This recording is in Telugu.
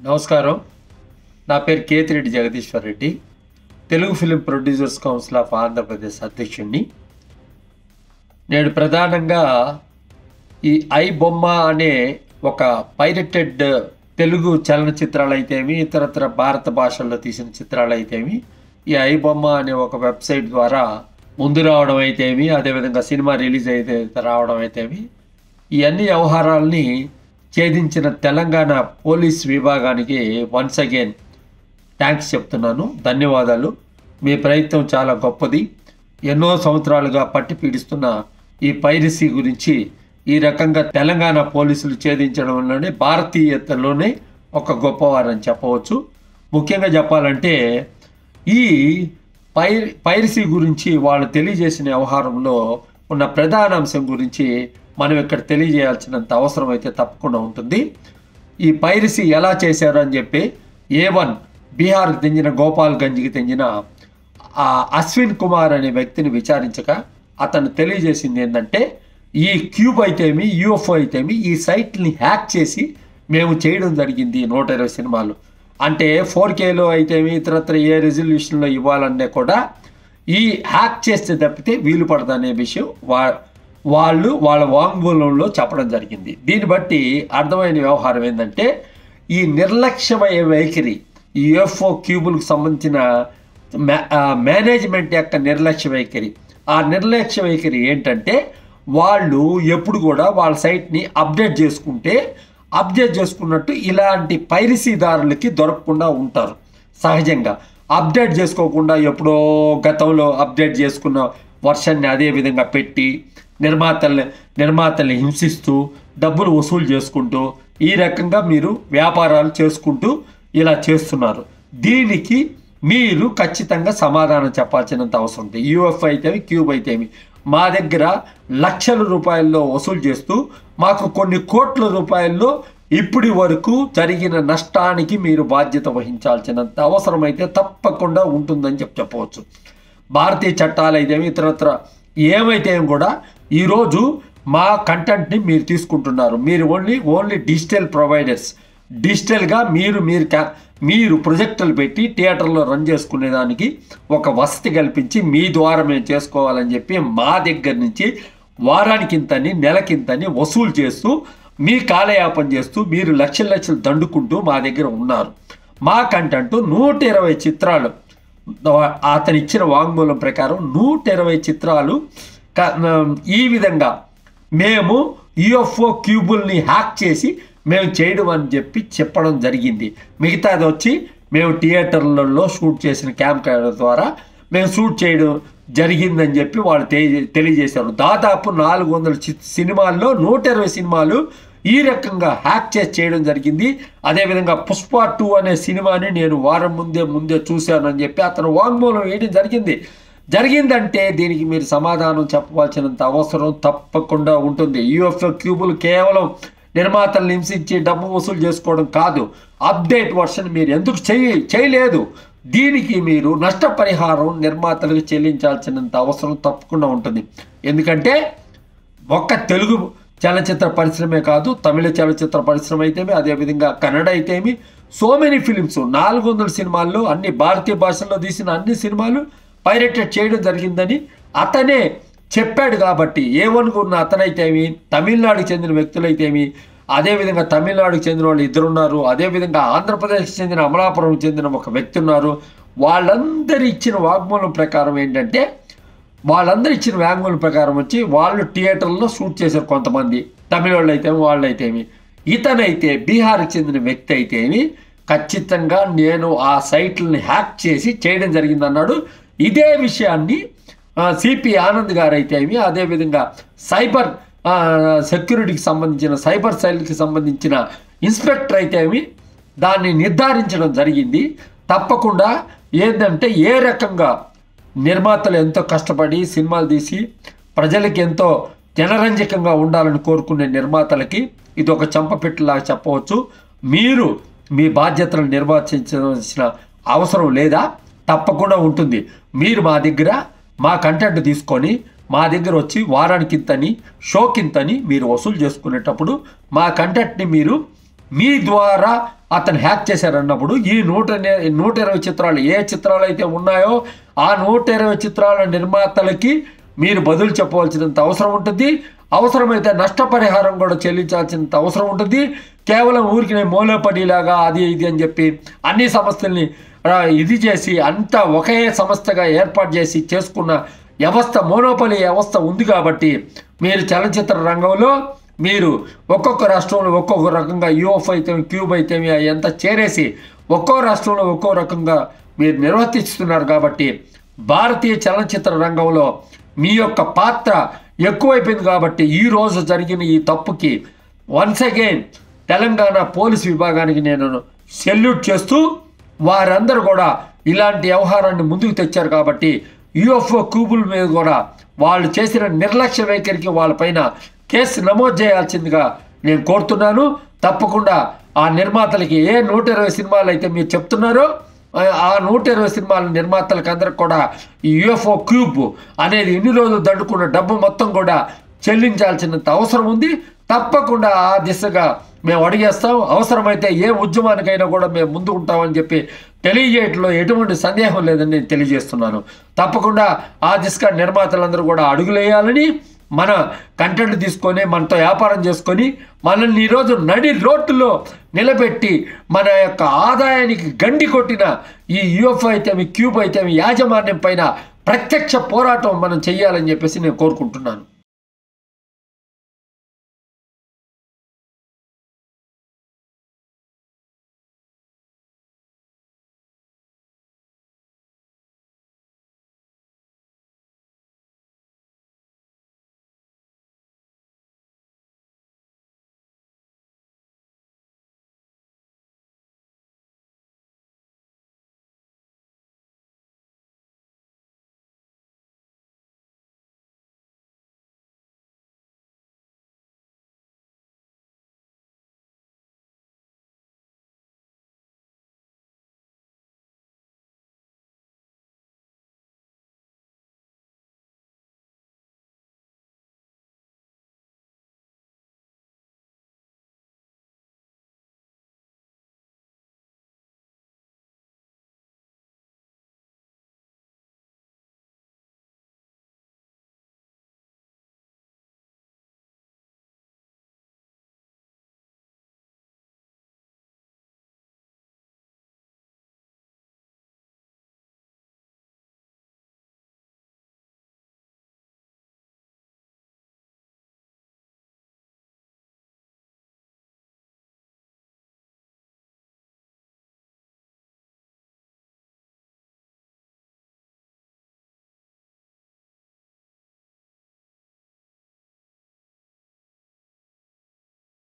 నమస్కారం. నా పేరు Kethireddy Jagadishwar Reddy, Telugu film producers council of Andhra Pradesh అధ్యక్షుడిని. నేను ప్రధానంగా ఈ ఐ బొమ్మ అనే ఒక పైరటెడ్ తెలుగు చలనచిత్రాలు అయితేమి, ఇతరత్ర భారత భాషల్లో తీసిన చిత్రాలు అయితేమి, ఈ ఐ బొమ్మ అనే ఒక వెబ్సైట్ ద్వారా ముందు రావడం అయితేమి, అదేవిధంగా సినిమా రిలీజ్ అయితే రావడం అయితేమి, ఈ అన్ని వ్యవహారాలని ఛేదించిన తెలంగాణ పోలీస్ విభాగానికి వన్స్ అగైన్ థ్యాంక్స్ చెప్తున్నాను. ధన్యవాదాలు. మీ ప్రయత్నం చాలా గొప్పది. ఎన్నో సంవత్సరాలుగా పట్టి పీడిస్తున్న ఈ పైరసీ గురించి ఈ రకంగా తెలంగాణ పోలీసులు ఛేదించడంలోనే భారతీయతలోనే ఒక గొప్పవారని చెప్పవచ్చు. ముఖ్యంగా చెప్పాలంటే ఈ పైరసీ గురించి వాళ్ళు తెలియజేసిన వ్యవహారంలో ఉన్న ప్రధాన అంశం గురించి మనం ఇక్కడ తెలియజేయాల్సినంత అవసరం అయితే తప్పకుండా ఉంటుంది. ఈ పైరసీ ఎలా చేశారు అని చెప్పి A1 బీహార్కి చెందిన గోపాల్గంజ్కి చెందిన అశ్విన్ కుమార్ అనే వ్యక్తిని విచారించగా అతను తెలియజేసింది ఏంటంటే, ఈ క్యూబ్ అయితేమి, UFO అయితేమి, ఈ సైట్ని హ్యాక్ చేసి మేము చేయడం జరిగింది 120 సినిమాలు. అంటే 4Kలో అయితేమి, ఇతరత్ర ఏ రెజల్యూషన్లో ఇవ్వాలన్నా కూడా ఈ హ్యాక్ చేస్తే తప్పితే వీలు పడదనే విషయం వాళ్ళ వాంగ్మూలంలో చెప్పడం జరిగింది. దీన్ని బట్టి అర్థమైన వ్యవహారం ఏంటంటే, ఈ నిర్లక్ష్యమైన వైఖరి, ఈ UFO క్యూబులకు సంబంధించిన మేనేజ్మెంట్ యొక్క నిర్లక్ష్య వైఖరి, ఆ నిర్లక్ష్య వైఖరి ఏంటంటే, వాళ్ళు ఎప్పుడు కూడా వాళ్ళ సైట్ని అప్డేట్ చేసుకున్నట్టు ఇలాంటి పైరసీదారులకి దొరకకుండా ఉంటారు. సహజంగా అప్డేట్ చేసుకోకుండా ఎప్పుడో గతంలో అప్డేట్ చేసుకున్న వర్షన్ని అదే విధంగా పెట్టి నిర్మాతల్ని హింసిస్తూ డబ్బులు వసూలు చేసుకుంటూ ఈ రకంగా మీరు వ్యాపారాలు చేసుకుంటూ ఇలా చేస్తున్నారు. దీనికి మీరు ఖచ్చితంగా సమాధానం చెప్పాల్సినంత అవసరం ఉంది. UFO అయితేమి, క్యూబ్ అయితేమి మా దగ్గర లక్షల రూపాయల్లో వసూలు చేస్తూ మాకు కొన్ని కోట్ల రూపాయల్లో ఇప్పటి వరకు జరిగిన నష్టానికి మీరు బాధ్యత వహించాల్సినంత అవసరం అయితే తప్పకుండా ఉంటుందని చెప్పవచ్చు. భారతీయ చట్టాలు అయితేమి, ఇతరత్ర ఏమైతే కూడా ఈరోజు మా కంటెంట్ని మీరు తీసుకుంటున్నారు. మీరు ఓన్లీ డిజిటల్ ప్రొవైడర్స్. డిజిటల్గా మీరు ప్రొజెక్టులు పెట్టి థియేటర్లో రన్ చేసుకునేదానికి ఒక వసతి కల్పించి మీ ద్వారా మేము చేసుకోవాలని చెప్పి మా దగ్గర నుంచి వారానికింతని, నెలకింతని వసూలు చేస్తూ మీ కాలయాపన చేస్తూ మీరు లక్షలు దండుకుంటూ మా దగ్గర ఉన్నారు. మా కంటెంట్ 120 చిత్రాలు, అతను ఇచ్చిన వాంగ్మూలం ప్రకారం 120 చిత్రాలు ఈ విధంగా మేము UFO క్యూబుల్ని హ్యాక్ చేసి మేము చేయడం అని చెప్పడం జరిగింది. మిగతాది వచ్చి మేము థియేటర్లలో షూట్ చేసిన కెమెరా ద్వారా మేము షూట్ చేయడం జరిగిందని చెప్పి వాళ్ళు తెలియజేశారు. దాదాపు 400 సినిమాల్లో 120 సినిమాలు ఈ రకంగా హ్యాక్ చేసి చేయడం జరిగింది. అదేవిధంగా పుష్ప 2 అనే సినిమాని నేను వారం ముందే చూశానని చెప్పి అతను వాంగ్మూలం వేయడం జరిగిందంటే దీనికి మీరు సమాధానం చెప్పవలసినంత అవసరం తప్పకుండా ఉంటుంది. UFO క్యూబులు కేవలం నిర్మాతలను హింసించి డబ్బు వసూలు చేసుకోవడం కాదు, అప్డేట్ వర్షన్ మీరు ఎందుకు చేయలేదు, దీనికి మీరు నష్టపరిహారం నిర్మాతలకు చెల్లించాల్సినంత అవసరం తప్పకుండా ఉంటుంది. ఎందుకంటే ఒక్క తెలుగు చలనచిత్ర పరిశ్రమే కాదు, తమిళ చలనచిత్ర పరిశ్రమ అయితేమి, అదేవిధంగా కన్నడ అయితేమి, సో మెనీ ఫిలిమ్స్ 400 సినిమాల్లో అన్ని భారతీయ భాషల్లో తీసిన అన్ని సినిమాలు పైరటెడ్ చేయడం జరిగిందని అతనే చెప్పాడు. కాబట్టి A1కు ఉన్న అతనైతేమి, తమిళనాడుకి చెందిన వ్యక్తులైతేమి, అదేవిధంగా తమిళనాడుకి చెందిన వాళ్ళు 2 ఉన్నారు, అదేవిధంగా ఆంధ్రప్రదేశ్కి చెందిన అమలాపురం చెందిన ఒక వ్యక్తి ఉన్నారు. వాళ్ళందరూ ఇచ్చిన వాగ్మూలం ప్రకారం ఏంటంటే, వచ్చి వాళ్ళు థియేటర్లో షూట్ చేశారు. కొంతమంది తమిళ వాళ్ళు అయితేమి, వాళ్ళైతేమి, ఇతనైతే బీహార్కి చెందిన వ్యక్తి అయితేమి ఖచ్చితంగా నేను ఆ సైట్లని హ్యాక్ చేసి చేయడం జరిగిందన్నాడు. ఇదే విషయాన్ని CP ఆనంద్ గారు అయితేమి, అదేవిధంగా సైబర్ సెక్యూరిటీకి సంబంధించిన సైబర్ సెల్కి సంబంధించిన ఇన్స్పెక్టర్ అయితేమి దాన్ని నిర్ధారించడం జరిగింది. తప్పకుండా ఏంటంటే, ఏ రకంగా నిర్మాతలు ఎంతో కష్టపడి సినిమాలు తీసి ప్రజలకి ఎంతో జనరంజకంగా ఉండాలని కోరుకునే నిర్మాతలకి ఇది ఒక చంపపెట్టులాగా చెప్పవచ్చు. మీరు మీ బాధ్యతలను నిర్వర్తించాల్సిన అవసరం లేదా? తప్పకుండా ఉంటుంది. మీరు మా కంటెంట్ తీసుకొని మా దగ్గర వచ్చి వారానికింతని, షోకింతని మీరు వసూలు చేసుకునేటప్పుడు మా కంటెంట్ని మీరు మీ ద్వారా అతను హ్యాక్ చేశారన్నప్పుడు ఈ 120 చిత్రాలు ఏ చిత్రాలు అయితే ఉన్నాయో ఆ 120 చిత్రాల నిర్మాతలకి మీరు బదులు చెప్పవలసినంత అవసరం ఉంటుంది. అవసరమైతే నష్టపరిహారం కూడా చెల్లించాల్సినంత అవసరం ఉంటుంది. కేవలం ఊరికి మూలపడిలాగా అది ఇది అని చెప్పి అన్ని సంస్థల్ని ఇది చేసి అంతా ఒకే సంస్థగా ఏర్పాటు చేసి చేసుకున్న వ్యవస్థ, మోనోపలి వ్యవస్థ ఉంది. కాబట్టి మీరు చలనచిత్ర రంగంలో మీరు ఒక్కొక్క రాష్ట్రంలో ఒక్కొక్క రకంగా యూఎఫ్ అయితే క్యూబ్ అయితే ఎంత చేరేసి ఒక్కో రాష్ట్రంలో ఒక్కో రకంగా మీరు నిర్వర్తిస్తున్నారు. కాబట్టి భారతీయ చలనచిత్ర రంగంలో మీ యొక్క పాత్ర ఎక్కువైపోయింది. కాబట్టి ఈరోజు జరిగిన ఈ తప్పుకి వన్స్ అగైన్ తెలంగాణ పోలీస్ విభాగానికి నేను సెల్యూట్ చేస్తూ, వారందరూ కూడా ఇలాంటి వ్యవహారాన్ని ముందుకు తెచ్చారు. కాబట్టి యూఎఫ్ఓ క్యూబుల మీద కూడా వాళ్ళు చేసిన నిర్లక్ష్య వైఖరికి వాళ్ళపైన కేసు నమోదు చేయాల్సిందిగా నేను కోరుతున్నాను. తప్పకుండా ఆ నిర్మాతలకి ఏ 120 సినిమాలు అయితే మీరు చెప్తున్నారో ఆ 120 సినిమాల నిర్మాతలకు అందరికి కూడా ఈ యూఎఫ్ఓ క్యూబ్ అనేది ఎన్ని రోజులు దండుకున్న డబ్బు మొత్తం కూడా చెల్లించాల్సినంత అవసరం ఉంది. తప్పకుండా ఆ దిశగా మేము అడిగేస్తాం. అవసరమైతే ఏ ఉద్యమానికైనా కూడా మేము ముందు ఉంటామని చెప్పి తెలియజేయటంలో ఎటువంటి సందేహం లేదని నేను తెలియజేస్తున్నాను. తప్పకుండా ఆ దిశగా నిర్మాతలందరూ కూడా అడుగులేయాలని, మన కంటెంట్ తీసుకొని మనతో వ్యాపారం చేసుకొని మనల్ని ఈరోజు నడి రోడ్డులో నిలబెట్టి మన యొక్క ఆదాయానికి గండి కొట్టిన ఈ యూఎఫ్ అయితే క్యూబ్ అయితే యాజమాన్యం పైన ప్రత్యక్ష పోరాటం మనం చెయ్యాలని చెప్పేసి నేను కోరుకుంటున్నాను.